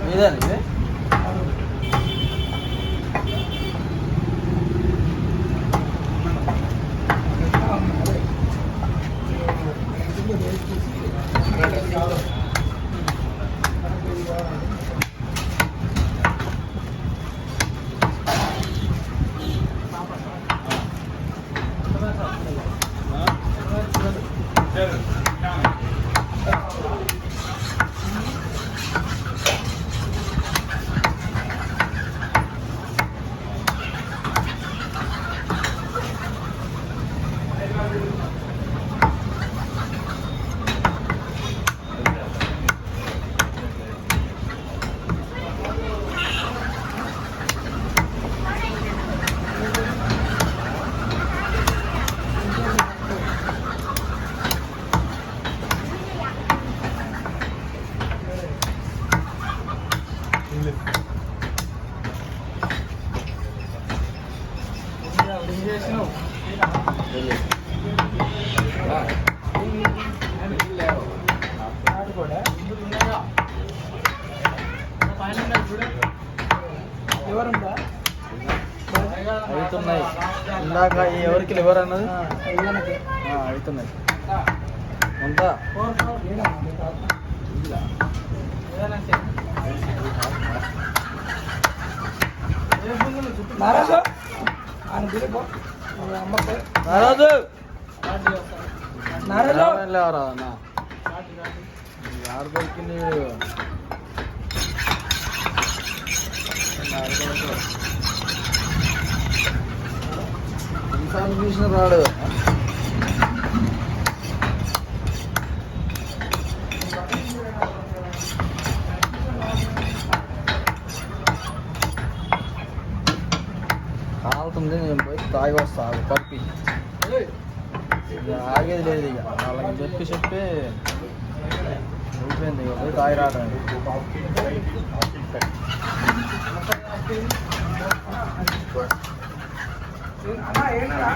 ఇదేనండి అవుతున్నాయి. ఇందాక ఎవరికి లివర్ అన్నది అవుతున్నాయి అంతా నారాజు నారాజు నారాజు లేవరా అన్న యారు దొరికింది ఎన్నిసార్లు చూసిన రాడు కాలుతుంది. నేను పోయి తాగి వస్తాను పప్పి ఆగేది లేదు. ఇక వాళ్ళకి చెప్పి ఊపిపోయింది. ఇక పోయి తాగి రావడానికి అన్నా ఏంటన్నా